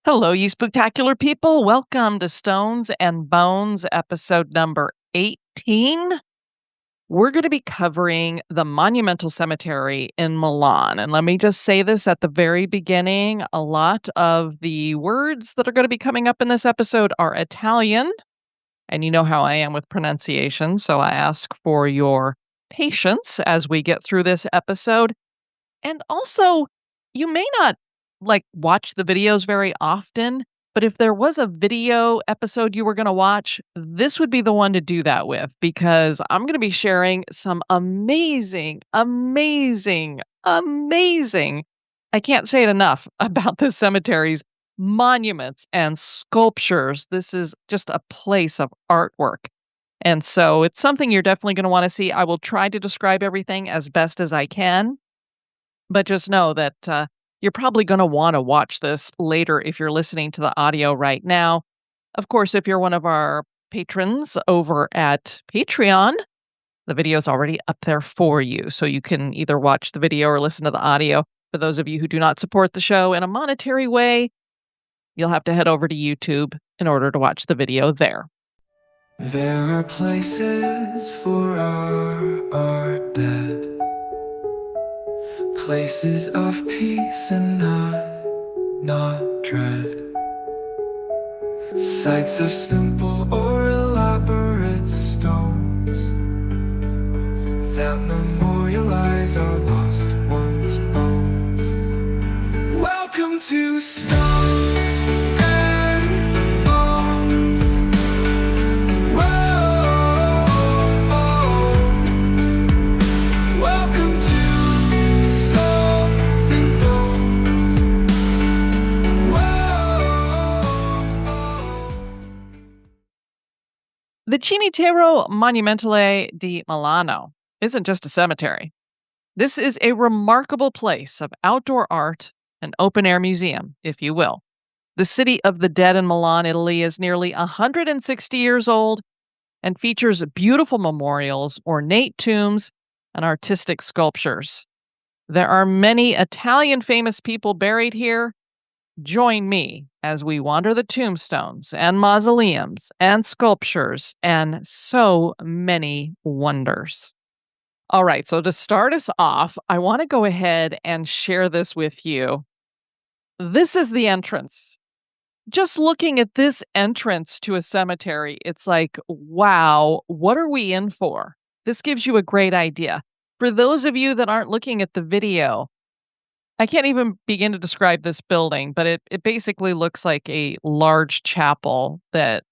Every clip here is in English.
Hello, you spectacular people. Welcome to Stones and Bones, episode number 18. We're going to be covering the Monumental Cemetery in Milan. And let me just say this at the very beginning. A lot of the words that are going to be coming up in this episode are Italian. And you know how I am with pronunciation. So I ask for your patience as we get through this episode. And also, you may not watch the videos very often, but if there was a video episode you were going to watch, this would be the one to do that with because I'm going to be sharing some amazing, I can't say it enough about this cemetery's monuments and sculptures. This is just a place of artwork. And so it's something you're definitely going to want to see. I will try to describe everything as best as I can. But just know that you're probably going to want to watch this later if you're listening to the audio right now. Of course, if you're one of our patrons over at Patreon, the video's already up there for you. So you can either watch the video or listen to the audio. For those of you who do not support the show in a monetary way, you'll have to head over to YouTube in order to watch the video there. There are places for our dead, places of peace and not dread, sites of simple or elaborate stones that memorialize our lost ones' bones. Welcome to Stones and Bones. Whoa, welcome to Stones and Bones. Whoa. The Cimitero Monumentale di Milano isn't just a cemetery. This is a remarkable place of outdoor art, an open-air museum, if you will. The City of the Dead in Milan, Italy, is nearly 160 years old and features beautiful memorials, ornate tombs, and artistic sculptures. There are many Italian famous people buried here. Join me as we wander the tombstones and mausoleums and sculptures and so many wonders. All right, so to start us off, I want to go ahead and share this with you. This is the entrance. Just looking at this entrance to a cemetery, it's like, wow, what are we in for? This gives you a great idea. For those of you that aren't looking at the video, I can't even begin to describe this building, but it basically looks like a large chapel that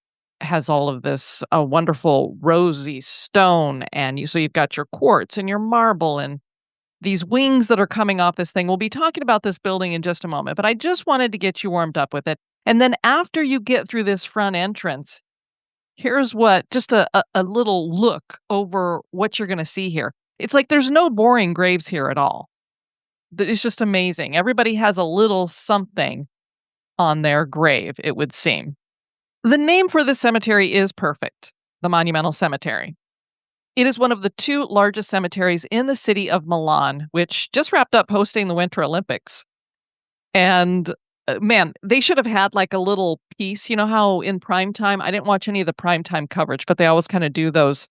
has all of this wonderful rosy stone, and so you've got your quartz and your marble and these wings that are coming off this thing. We'll be talking about this building in just a moment, but I just wanted to get you warmed up with it. And then after you get through this front entrance, here's just a little look over what you're going to see here. It's like there's no boring graves here at all. It's just amazing. Everybody has a little something on their grave, it would seem. The name for this cemetery is perfect, the Monumental Cemetery. It is one of the two largest cemeteries in the city of Milan, which just wrapped up hosting the Winter Olympics. And man, they should have had like a little piece. You know how in primetime, I didn't watch any of the primetime coverage, but they always kind of do those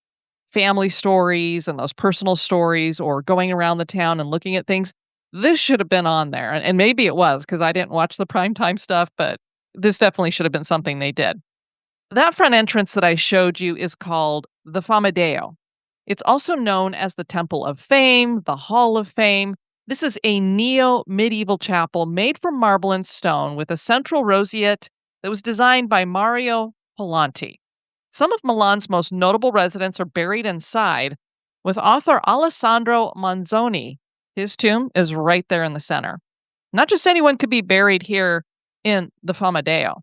family stories and those personal stories or going around the town and looking at things. This should have been on there. And maybe it was because I didn't watch the primetime stuff, but this definitely should have been something they did. That front entrance that I showed you is called the Fomadeo. It's also known as the Temple of Fame, the Hall of Fame. This is a neo-medieval chapel made from marble and stone with a central roseate that was designed by Mario Polanti. Some of Milan's most notable residents are buried inside, with author Alessandro Manzoni. His tomb is right there in the center. Not just anyone could be buried here in the Fomadeo.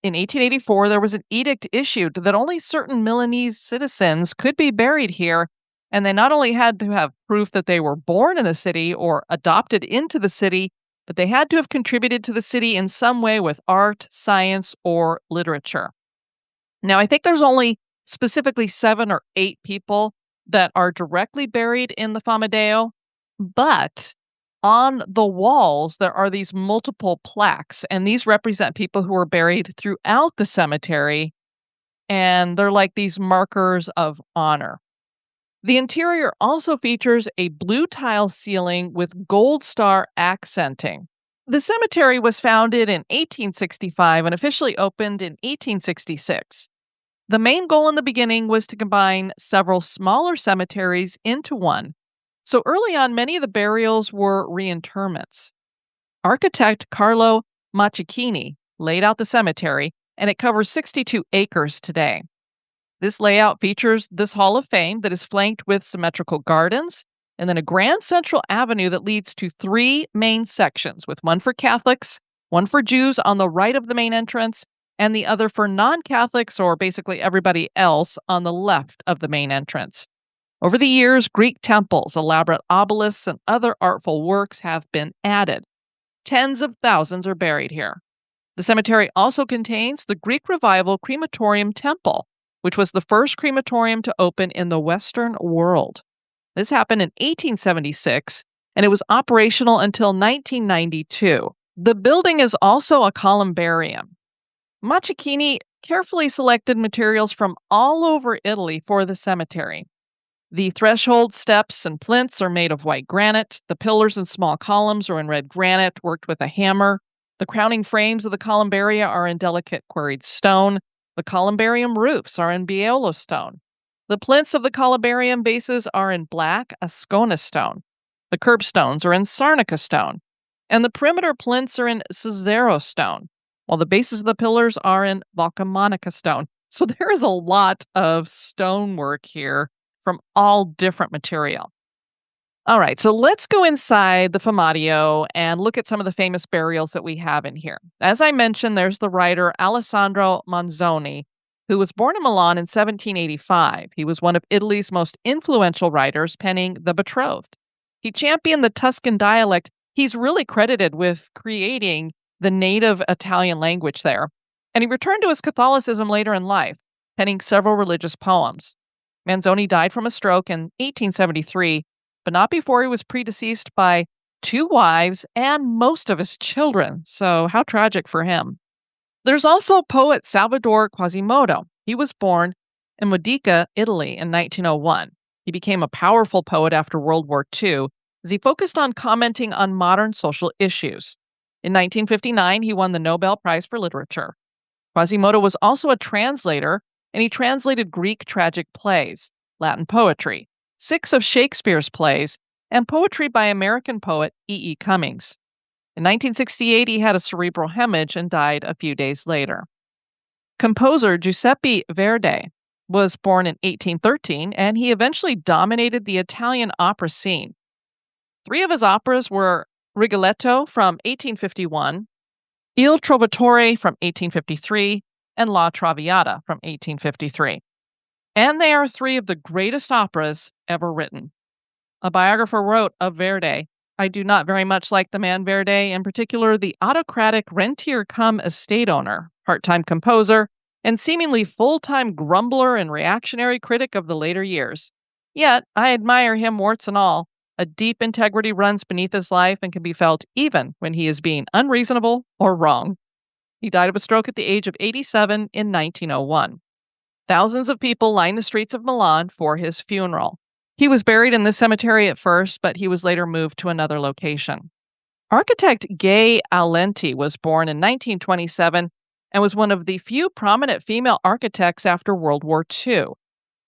In 1884, there was an edict issued that only certain Milanese citizens could be buried here, and they not only had to have proof that they were born in the city or adopted into the city, but they had to have contributed to the city in some way with art, science, or literature. Now, I think there's only specifically 7 or 8 people that are directly buried in the Fomadeo, but On the walls, there are these multiple plaques, and these represent people who were buried throughout the cemetery, and they're like these markers of honor. The interior also features a blue tile ceiling with gold star accenting. The cemetery was founded in 1865 and officially opened in 1866. The main goal in the beginning was to combine several smaller cemeteries into one. So early on, many of the burials were reinterments. Architect Carlo Macchini laid out the cemetery, and it covers 62 acres today. This layout features this Hall of Fame that is flanked with symmetrical gardens and then a grand central avenue that leads to three main sections, with one for Catholics, one for Jews on the right of the main entrance, and the other for non-Catholics, or basically everybody else, on the left of the main entrance. Over the years, Greek temples, elaborate obelisks, and other artful works have been added. Tens of thousands are buried here. The cemetery also contains the Greek Revival Crematorium Temple, which was the first crematorium to open in the Western world. This happened in 1876, and it was operational until 1992. The building is also a columbarium. Macchini carefully selected materials from all over Italy for the cemetery. The threshold steps and plinths are made of white granite. The pillars and small columns are in red granite, worked with a hammer. The crowning frames of the columbaria are in delicate quarried stone. The columbarium roofs are in Bielo stone. The plinths of the columbarium bases are in black Ascona stone. The curbstones are in Sarnica stone. And the perimeter plinths are in Cesaro stone, while the bases of the pillars are in Valcamonica stone. So there is a lot of stonework here from all different material. All right, so let's go inside the Famatio and look at some of the famous burials that we have in here. As I mentioned, there's the writer Alessandro Manzoni, who was born in Milan in 1785. He was one of Italy's most influential writers, penning The Betrothed. He championed the Tuscan dialect. He's really credited with creating the native Italian language there. And he returned to his Catholicism later in life, penning several religious poems. Manzoni died from a stroke in 1873, but not before he was predeceased by 2 wives and most of his children. So how tragic for him. There's also poet Salvador Quasimodo. He was born in Modica, Italy in 1901. He became a powerful poet after World War II as he focused on commenting on modern social issues. In 1959, he won the Nobel Prize for Literature. Quasimodo was also a translator, and he translated Greek tragic plays, Latin poetry, 6 of Shakespeare's plays, and poetry by American poet E. E. Cummings. In 1968, he had a cerebral hemorrhage and died a few days later. Composer Giuseppe Verdi was born in 1813, and he eventually dominated the Italian opera scene. 3 of his operas were Rigoletto from 1851, Il Trovatore from 1853, and La Traviata from 1853. And they are 3 of the greatest operas ever written. A biographer wrote of Verdi, "I do not very much like the man Verdi, in particular the autocratic rentier-cum-estate owner, part-time composer, and seemingly full-time grumbler and reactionary critic of the later years. Yet, I admire him warts and all. A deep integrity runs beneath his life and can be felt even when he is being unreasonable or wrong." He died of a stroke at the age of 87 in 1901. Thousands of people lined the streets of Milan for his funeral. He was buried in this cemetery at first, but he was later moved to another location. Architect Gay Aulenti was born in 1927 and was one of the few prominent female architects after World War II.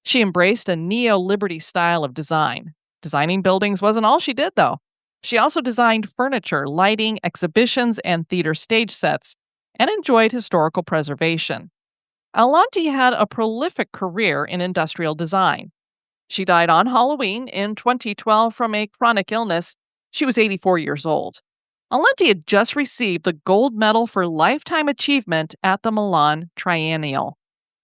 She embraced a neo-liberty style of design. Designing buildings wasn't all she did, though. She also designed furniture, lighting, exhibitions, and theater stage sets, and enjoyed historical preservation. Aulenti had a prolific career in industrial design. She died on Halloween in 2012 from a chronic illness. She was 84 years old. Aulenti had just received the gold medal for lifetime achievement at the Milan Triennial.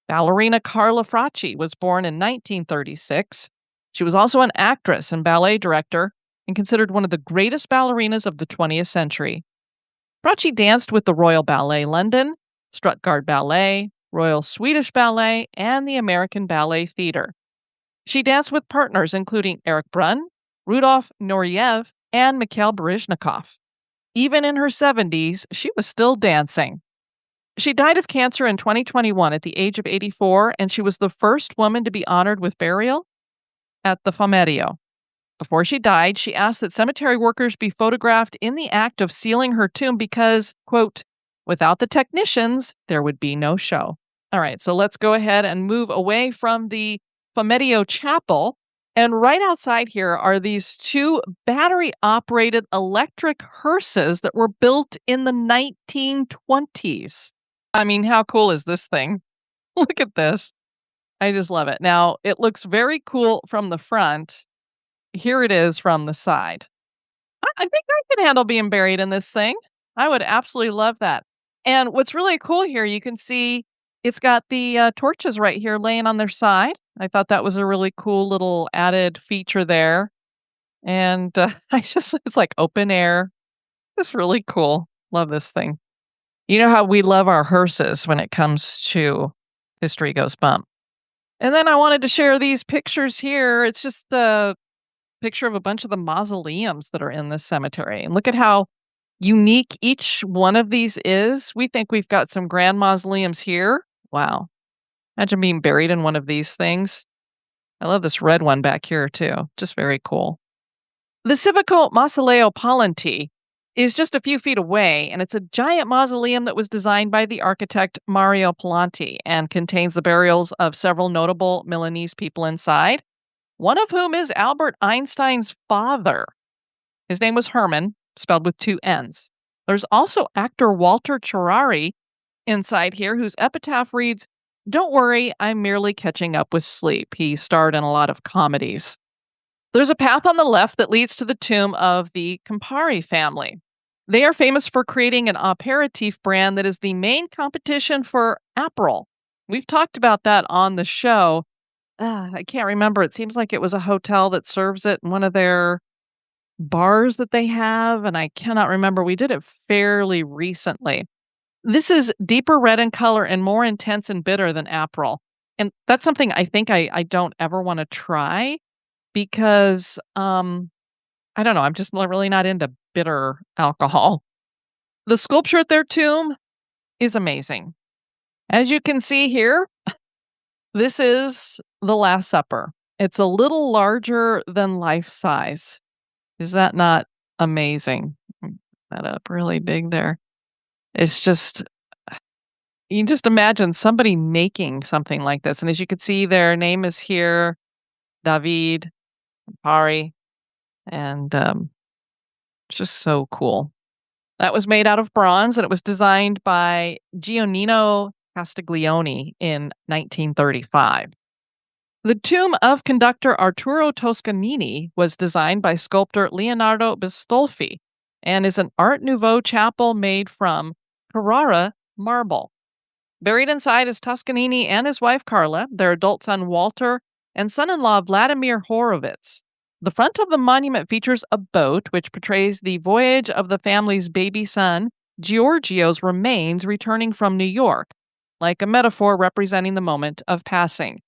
Ballerina Carla Fracci was born in 1936. She was also an actress and ballet director and considered one of the greatest ballerinas of the 20th century. Fracci danced with the Royal Ballet London, Stuttgart Ballet, Royal Swedish Ballet, and the American Ballet Theatre. She danced with partners including Eric Brunn, Rudolf Nureyev, and Mikhail Baryshnikov. Even in her 70s, she was still dancing. She died of cancer in 2021 at the age of 84, and she was the first woman to be honored with burial at the Fomerio. Before she died, she asked that cemetery workers be photographed in the act of sealing her tomb because, quote, without the technicians, there would be no show. All right, so let's go ahead and move away from the Fomerio Chapel. And right outside here are these two battery operated electric hearses that were built in the 1920s. I mean, how cool is this thing? Look at this. I just love it. Now, it looks very cool from the front. Here it is from the side. I think I could handle being buried in this thing. I would absolutely love that. And what's really cool here, you can see it's got the torches right here laying on their side. I thought that was a really cool little added feature there. And it's like open air. It's really cool. Love this thing. You know how we love our hearses when it comes to History Goes Bump. And then I wanted to share these pictures here. It's just a picture of a bunch of the mausoleums that are in this cemetery. And look at how unique each one of these is. We think we've got some grand mausoleums here. Wow. Imagine being buried in one of these things. I love this red one back here too. Just very cool. The Civico Mausoleo Pallanti is just a few feet away, and it's a giant mausoleum that was designed by the architect Mario Pallanti and contains the burials of several notable Milanese people inside, one of whom is Albert Einstein's father. His name was Hermann, spelled with two N's. There's also actor Walter Cerari inside here, whose epitaph reads, "Don't worry, I'm merely catching up with sleep." He starred in a lot of comedies. There's a path on the left that leads to the tomb of the Campari family. They are famous for creating an aperitif brand that is the main competition for Aperol. We've talked about that on the show. I can't remember. It seems like it was a hotel that serves it in one of their bars that they have, and I cannot remember. We did it fairly recently. This is deeper red in color and more intense and bitter than Aperol. And that's something I think I don't ever want to try because I don't know, I'm just really not into bitter alcohol. The sculpture at their tomb is amazing. As you can see here, this is the Last Supper. It's a little larger than life size. Is that not amazing? That up really big there. It's just, you just imagine somebody making something like this. And as you can see, their name is here, David, Pari, and it's just so cool. That was made out of bronze, and it was designed by Giannino Castiglione in 1935. The tomb of conductor Arturo Toscanini was designed by sculptor Leonardo Bistolfi and is an Art Nouveau chapel made from Carrara marble. Buried inside is Toscanini and his wife Carla, their adult son Walter, and son-in-law Vladimir Horowitz. The front of the monument features a boat which portrays the voyage of the family's baby son, Giorgio's remains returning from New York, like a metaphor representing the moment of passing.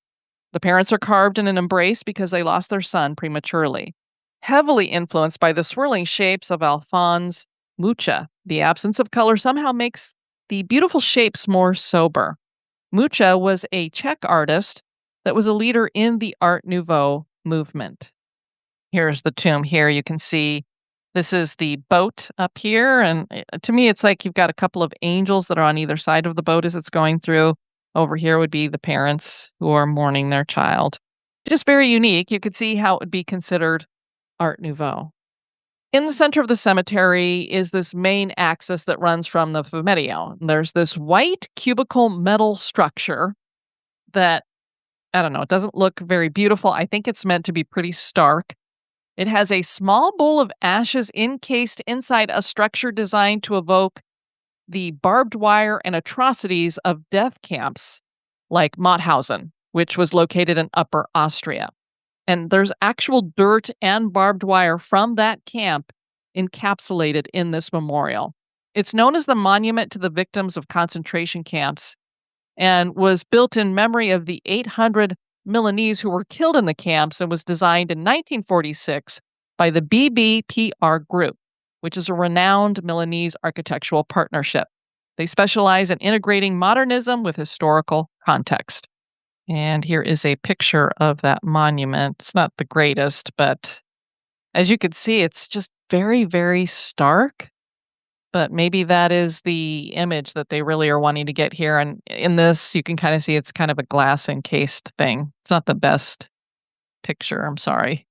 The parents are carved in an embrace because they lost their son prematurely. Heavily influenced by the swirling shapes of Alphonse Mucha, the absence of color somehow makes the beautiful shapes more sober. Mucha was a Czech artist that was a leader in the Art Nouveau movement. Here's the tomb here. You can see this is the boat up here. And to me, it's like you've got a couple of angels that are on either side of the boat as it's going through. Over here would be the parents who are mourning their child. Just very unique. You could see how it would be considered Art Nouveau. In the center of the cemetery is this main axis that runs from the Fomerio. There's this white cubical metal structure that, I don't know, it doesn't look very beautiful. I think it's meant to be pretty stark. It has a small bowl of ashes encased inside a structure designed to evoke the barbed wire and atrocities of death camps like Mauthausen, which was located in Upper Austria. And there's actual dirt and barbed wire from that camp encapsulated in this memorial. It's known as the Monument to the Victims of Concentration Camps and was built in memory of the 800 Milanese who were killed in the camps and was designed in 1946 by the BBPR Group, which is a renowned Milanese architectural partnership. They specialize in integrating modernism with historical context. And here is a picture of that monument. It's not the greatest, but as you can see, it's just very, very stark. But maybe that is the image that they really are wanting to get here. And in this, you can kind of see it's kind of a glass encased thing. It's not the best picture. I'm sorry.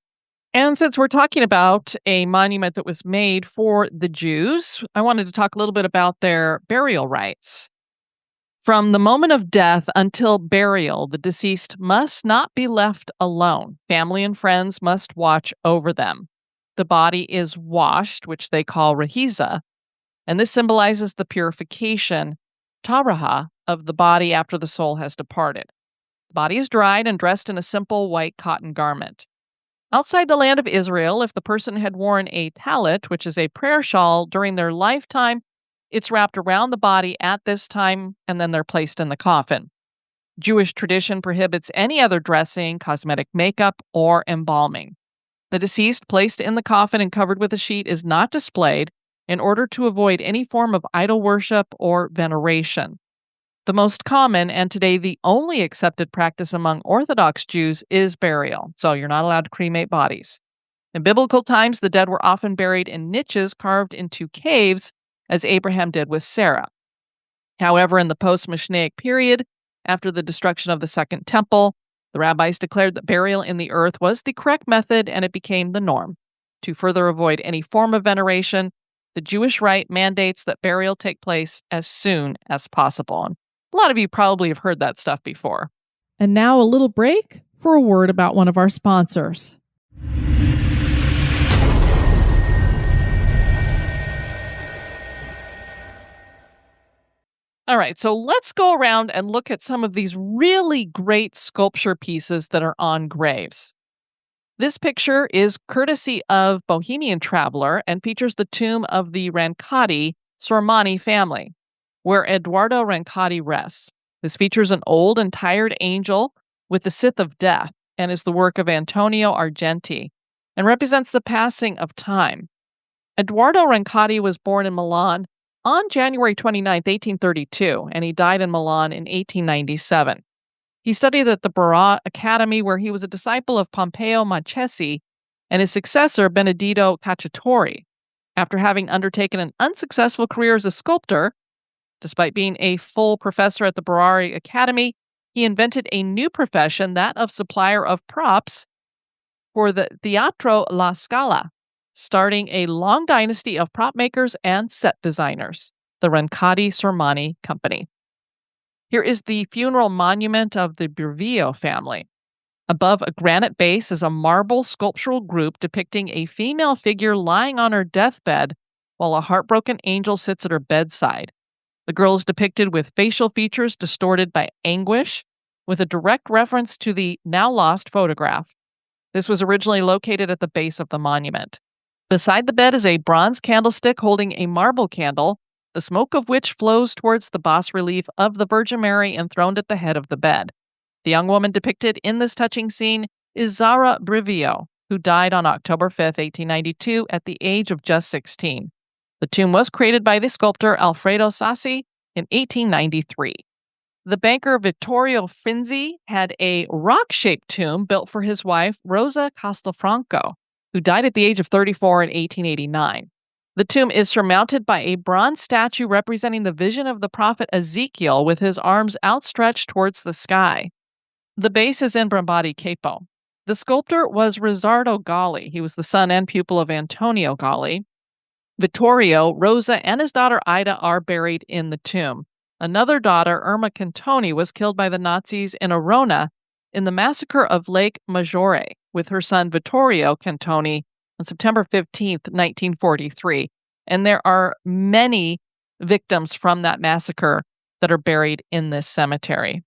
And since we're talking about a monument that was made for the Jews, I wanted to talk a little bit about their burial rites. From the moment of death until burial, the deceased must not be left alone. Family and friends must watch over them. The body is washed, which they call rehiza, and this symbolizes the purification, taraha, of the body after the soul has departed. The body is dried and dressed in a simple white cotton garment. Outside the land of Israel, if the person had worn a talit, which is a prayer shawl, during their lifetime, it's wrapped around the body at this time, and then they're placed in the coffin. Jewish tradition prohibits any other dressing, cosmetic makeup, or embalming. The deceased placed in the coffin and covered with a sheet is not displayed in order to avoid any form of idol worship or veneration. The most common, and today the only accepted practice among Orthodox Jews, is burial, so you're not allowed to cremate bodies. In biblical times, the dead were often buried in niches carved into caves, as Abraham did with Sarah. However, in the post-Mishnaic period, after the destruction of the Second Temple, the rabbis declared that burial in the earth was the correct method and it became the norm. To further avoid any form of veneration, the Jewish rite mandates that burial take place as soon as possible. And a lot of you probably have heard that stuff before. And now a little break for a word about one of our sponsors. All right, so let's go around and look at some of these really great sculpture pieces that are on graves. This picture is courtesy of Bohemian Traveler and features the tomb of the Rancati Sormani family, where Eduardo Rancati rests. This features an old and tired angel with the scythe of death and is the work of Antonio Argenti and represents the passing of time. Eduardo Rancati was born in Milan on January 29, 1832, and he died in Milan in 1897. He studied at the Barra Academy, where he was a disciple of Pompeo Marchesi and his successor, Benedetto Cacciatore. After having undertaken an unsuccessful career as a sculptor, despite being a full professor at the Barra Academy, he invented a new profession, that of supplier of props for the Teatro La Scala, starting a long dynasty of prop makers and set designers, the Rancati Sormani Company. Here is the funeral monument of the Brivio family. Above a granite base is a marble sculptural group depicting a female figure lying on her deathbed while a heartbroken angel sits at her bedside. The girl is depicted with facial features distorted by anguish, with a direct reference to the now lost photograph. This was originally located at the base of the monument. Beside the bed is a bronze candlestick holding a marble candle, the smoke of which flows towards the bas relief of the Virgin Mary enthroned at the head of the bed. The young woman depicted in this touching scene is Zara Brivio, who died on October 5, 1892, at the age of just 16. The tomb was created by the sculptor Alfredo Sassi in 1893. The banker Vittorio Finzi had a rock-shaped tomb built for his wife, Rosa Castelfranco, who died at the age of 34 in 1889. The tomb is surmounted by a bronze statue representing the vision of the prophet Ezekiel with his arms outstretched towards the sky. The base is in Brambati Capo. The sculptor was Rizzardo Galli. He was the son and pupil of Antonio Galli. Vittorio, Rosa, and his daughter Ida are buried in the tomb. Another daughter, Irma Cantoni, was killed by the Nazis in Arona in the massacre of Lake Maggiore, with her son Vittorio Cantoni on September 15th, 1943. And there are many victims from that massacre that are buried in this cemetery.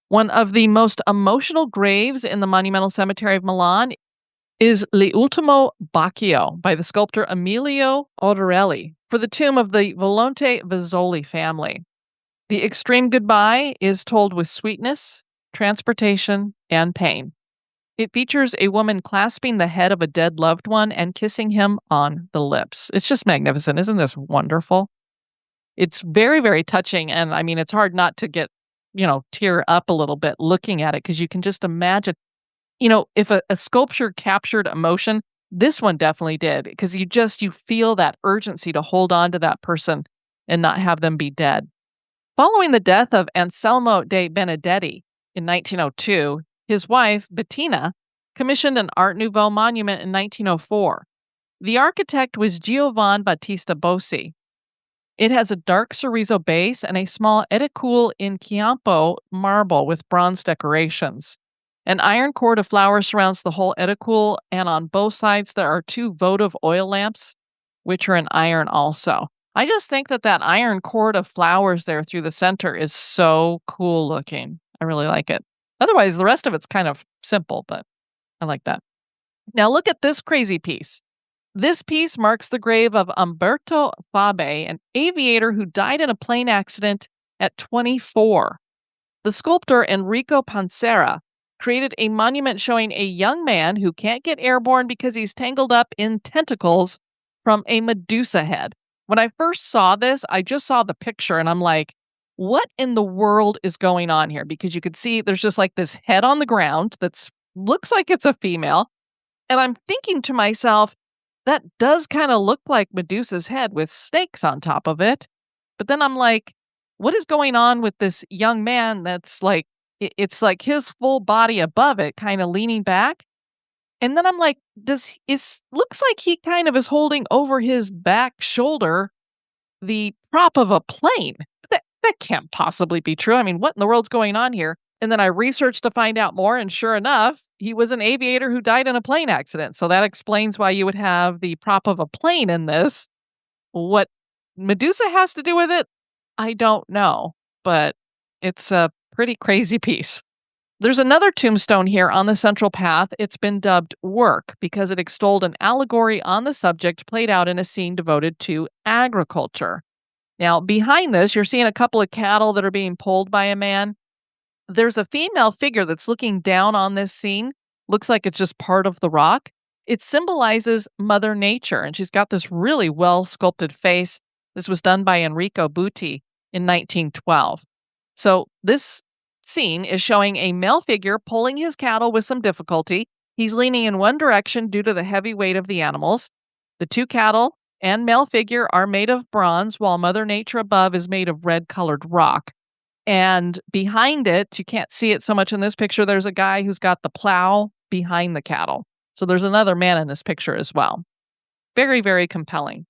One of the most emotional graves in the Monumental Cemetery of Milan is L'Ultimo Baccio by the sculptor Emilio Odorelli for the tomb of the Volonte Vizzoli family. The extreme goodbye is told with sweetness, transportation, and pain. It features a woman clasping the head of a dead loved one and kissing him on the lips. It's just magnificent. Isn't this wonderful? It's very, very touching, and I mean, it's hard not to get, tear up a little bit looking at it because you can just imagine, if a sculpture captured emotion, this one definitely did because you feel that urgency to hold on to that person and not have them be dead. Following the death of Anselmo de Benedetti in 1902, his wife, Bettina, commissioned an Art Nouveau monument in 1904. The architect was Giovan Battista Bossi. It has a dark chorizo base and a small edicule in Chiampo marble with bronze decorations. An iron cord of flowers surrounds the whole edicule, and on both sides there are two votive oil lamps, which are in iron also. I just think that iron cord of flowers there through the center is so cool looking. I really like it. Otherwise, the rest of it's kind of simple, but I like that. Now look at this crazy piece. This piece marks the grave of Umberto Fabe, an aviator who died in a plane accident at 24. The sculptor Enrico Pansera created a monument showing a young man who can't get airborne because he's tangled up in tentacles from a Medusa head. When I first saw this, I just saw the picture and I'm like, what in the world is going on here? Because you could see there's just like this head on the ground that looks like it's a female. And I'm thinking to myself, that does kind of look like Medusa's head with snakes on top of it. But then I'm like, what is going on with this young man that's like, it's like his full body above it, kind of leaning back? And then I'm like, looks like he kind of is holding over his back shoulder the prop of a plane. That can't possibly be true. I mean, what in the world's going on here? And then I researched to find out more, and sure enough, he was an aviator who died in a plane accident. So that explains why you would have the prop of a plane in this. What Medusa has to do with it, I don't know, but it's a pretty crazy piece. There's another tombstone here on the central path. It's been dubbed Work because it extolled an allegory on the subject played out in a scene devoted to agriculture. Now, behind this, you're seeing a couple of cattle that are being pulled by a man. There's a female figure that's looking down on this scene. Looks like it's just part of the rock. It symbolizes Mother Nature, and she's got this really well-sculpted face. This was done by Enrico Butti in 1912. So this scene is showing a male figure pulling his cattle with some difficulty. He's leaning in one direction due to the heavy weight of the animals. The two cattle and male figure are made of bronze, while Mother Nature above is made of red-colored rock. And behind it, you can't see it so much in this picture, there's a guy who's got the plow behind the cattle. So there's another man in this picture as well. Very, very compelling.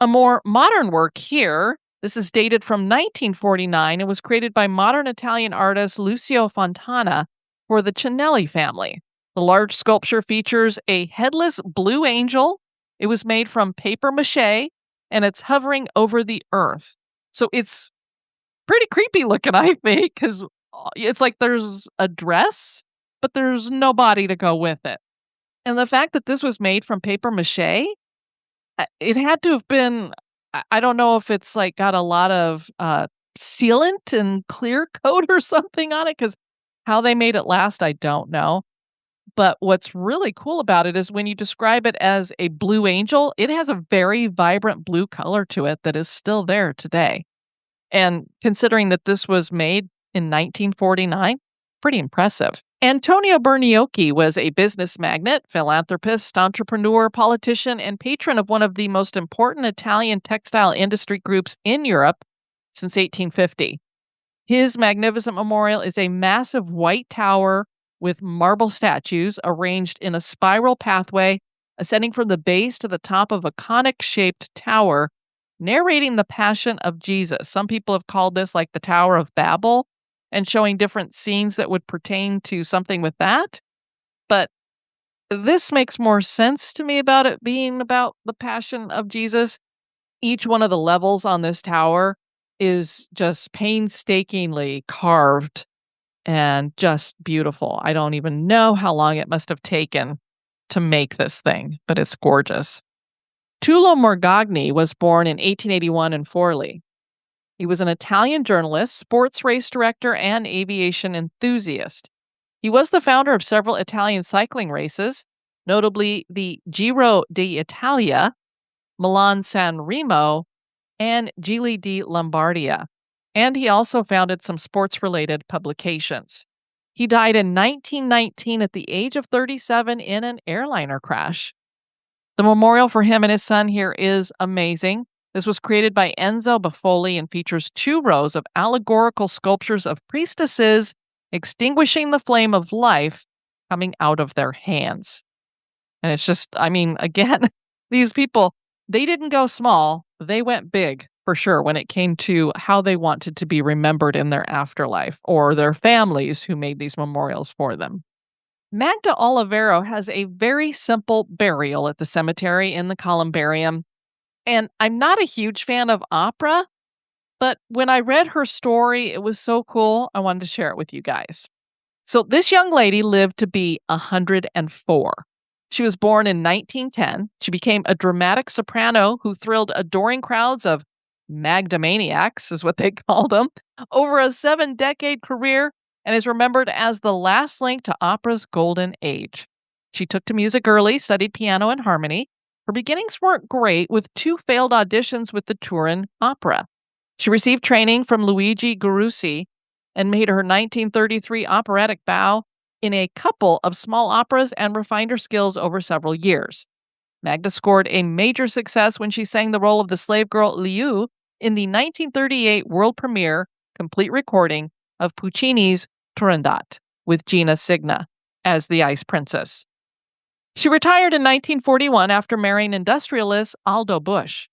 A more modern work here, this is dated from 1949 and was created by modern Italian artist Lucio Fontana for the Cinelli family. The large sculpture features a headless blue angel. It was made from paper mache, and it's hovering over the earth. So it's pretty creepy looking, I think, because it's like there's a dress, but there's no body to go with it. And the fact that this was made from paper mache, it had to have been, I don't know if it's like got a lot of sealant and clear coat or something on it, because how they made it last, I don't know. But what's really cool about it is when you describe it as a blue angel, it has a very vibrant blue color to it that is still there today. And considering that this was made in 1949, pretty impressive. Antonio Berniocchi was a business magnate, philanthropist, entrepreneur, politician, and patron of one of the most important Italian textile industry groups in Europe since 1850. His magnificent memorial is a massive white tower with marble statues arranged in a spiral pathway, ascending from the base to the top of a conic-shaped tower, narrating the Passion of Jesus. Some people have called this like the Tower of Babel, and showing different scenes that would pertain to something with that. But this makes more sense to me about it being about the Passion of Jesus. Each one of the levels on this tower is just painstakingly carved and just beautiful. I don't even know how long it must have taken to make this thing, but it's gorgeous. Tullio Morgagni was born in 1881 in Forlì. He was an Italian journalist, sports race director, and aviation enthusiast. He was the founder of several Italian cycling races, notably the Giro d'Italia, Milan San Remo, and Gili di Lombardia. And he also founded some sports related publications. He died in 1919 at the age of 37 in an airliner crash. The memorial for him and his son here is amazing. This was created by Enzo Buffoli and features 2 rows of allegorical sculptures of priestesses extinguishing the flame of life coming out of their hands. And it's just, I mean, again, these people, they didn't go small, they went big for sure when it came to how they wanted to be remembered in their afterlife or their families who made these memorials for them. Magda Olivero has a very simple burial at the cemetery in the columbarium. And I'm not a huge fan of opera, but when I read her story, it was so cool, I wanted to share it with you guys. So, this young lady lived to be 104. She was born in 1910. She became a dramatic soprano who thrilled adoring crowds of Magdamaniacs, is what they called them, over a 7-decade career and is remembered as the last link to opera's golden age. She took to music early, studied piano and harmony. Her beginnings weren't great, with 2 failed auditions with the Turin Opera. She received training from Luigi Garussi and made her 1933 operatic bow in a couple of small operas and refined her skills over several years. Magda scored a major success when she sang the role of the slave girl Liu in the 1938 world premiere complete recording of Puccini's Turandot with Gina Signa as the Ice Princess. She retired in 1941 after marrying industrialist Aldo Busch.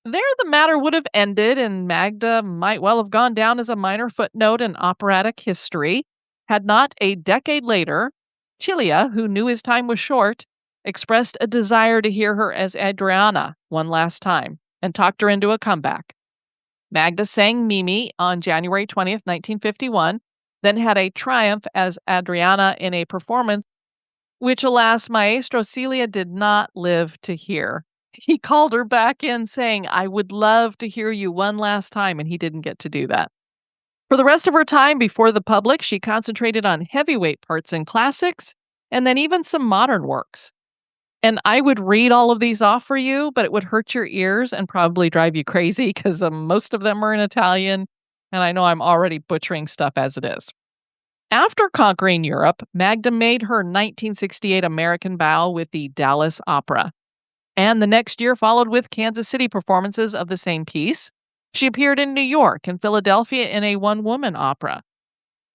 There, the matter would have ended, and Magda might well have gone down as a minor footnote in operatic history, had not a decade later, Cilia, who knew his time was short, expressed a desire to hear her as Adriana one last time and talked her into a comeback. Magda sang Mimi on January 20th, 1951, then had a triumph as Adriana in a performance which, alas, Maestro Cilia did not live to hear. He called her back in saying, "I would love to hear you one last time," and he didn't get to do that. For the rest of her time before the public, she concentrated on heavyweight parts in classics and then even some modern works. And I would read all of these off for you, but it would hurt your ears and probably drive you crazy because most of them are in Italian, and I know I'm already butchering stuff as it is. After conquering Europe, Magda made her 1968 American bow with the Dallas Opera, and the next year followed with Kansas City performances of the same piece. She appeared in New York and Philadelphia in a one-woman opera.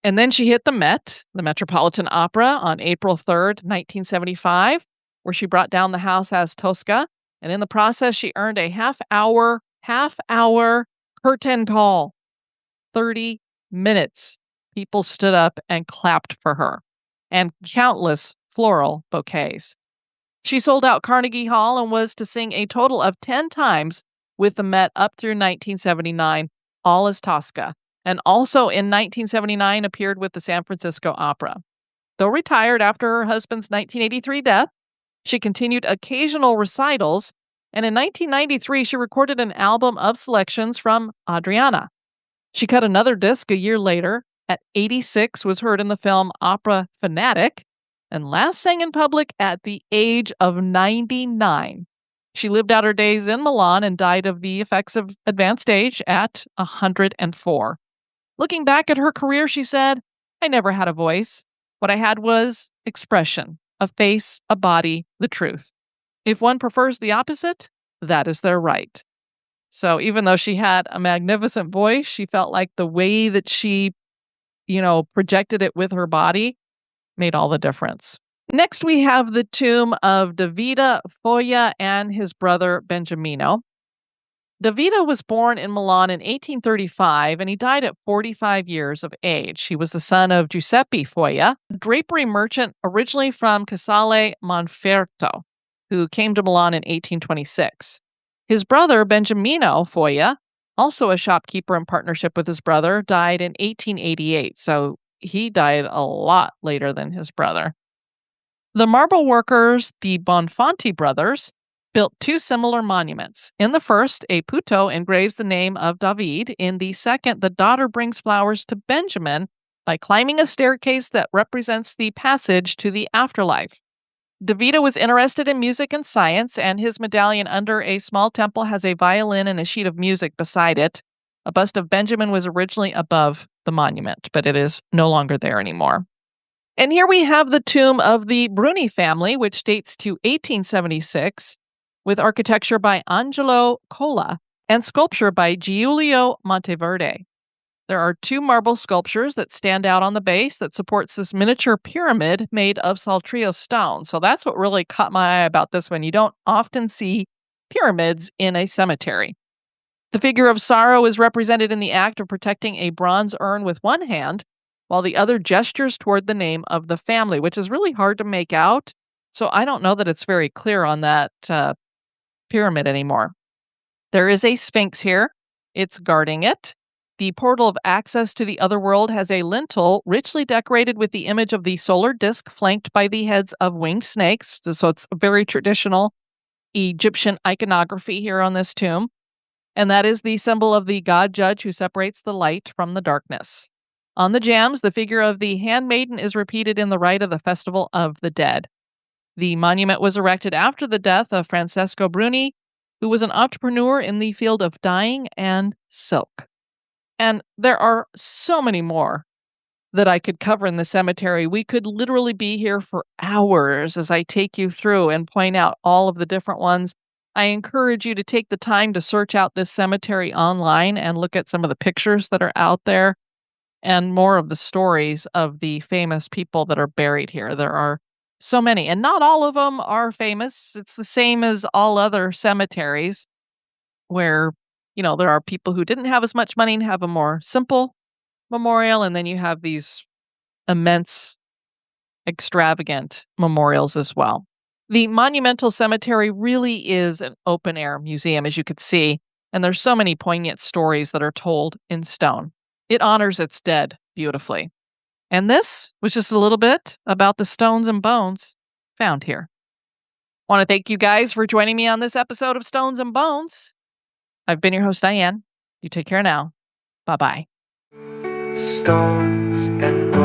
And then she hit the Met, the Metropolitan Opera, on April 3rd, 1975, where she brought down the house as Tosca, and in the process, she earned a half-hour curtain call. 30 minutes. People stood up and clapped for her, and countless floral bouquets. She sold out Carnegie Hall and was to sing a total of 10 times with the Met up through 1979, all as Tosca, and also in 1979 appeared with the San Francisco Opera. Though retired after her husband's 1983 death, she continued occasional recitals, and in 1993 she recorded an album of selections from Adriana. She cut another disc a year later. At 86, was heard in the film Opera Fanatic, and last sang in public at the age of 99. She lived out her days in Milan and died of the effects of advanced age at 104. Looking back at her career, she said, "I never had a voice. What I had was expression, a face, a body, the truth. If one prefers the opposite, that is their right." So even though she had a magnificent voice, she felt like the way that she projected it with her body made all the difference. Next, we have the tomb of Davide Foglia and his brother Benjamino. Davide was born in Milan in 1835, and he died at 45 years of age. He was the son of Giuseppe Foglia, a drapery merchant originally from Casale Monferrato, who came to Milan in 1826. His brother, Benjamino Foglia, also a shopkeeper in partnership with his brother, died in 1888, so he died a lot later than his brother. The marble workers, the Bonfanti brothers, built 2 similar monuments. In the first, a puto engraves the name of David. In the second, the daughter brings flowers to Benjamin by climbing a staircase that represents the passage to the afterlife. DeVito was interested in music and science, and his medallion under a small temple has a violin and a sheet of music beside it. A bust of Benjamin was originally above the monument, but it is no longer there anymore. And here we have the tomb of the Bruni family, which dates to 1876, with architecture by Angelo Cola and sculpture by Giulio Monteverde. There are 2 marble sculptures that stand out on the base that supports this miniature pyramid made of saltrio stone. So that's what really caught my eye about this one. You don't often see pyramids in a cemetery. The figure of sorrow is represented in the act of protecting a bronze urn with one hand, while the other gestures toward the name of the family, which is really hard to make out. So I don't know that it's very clear on that pyramid anymore. There is a sphinx here. It's guarding it. The portal of access to the other world has a lintel richly decorated with the image of the solar disk flanked by the heads of winged snakes. So it's very traditional Egyptian iconography here on this tomb. And that is the symbol of the god judge who separates the light from the darkness. On the jambs, the figure of the handmaiden is repeated in the rite of the Festival of the Dead. The monument was erected after the death of Francesco Bruni, who was an entrepreneur in the field of dyeing and silk. And there are so many more that I could cover in the cemetery. We could literally be here for hours as I take you through and point out all of the different ones. I encourage you to take the time to search out this cemetery online and look at some of the pictures that are out there and more of the stories of the famous people that are buried here. There are so many, and not all of them are famous. It's the same as all other cemeteries where, there are people who didn't have as much money and have a more simple memorial, and then you have these immense, extravagant memorials as well. The Monumental Cemetery really is an open-air museum, as you could see, and there's so many poignant stories that are told in stone. It honors its dead beautifully. And this was just a little bit about the stones and bones found here. I want to thank you guys for joining me on this episode of Stones and Bones. I've been your host, Diane. You take care now. Bye-bye. Stones and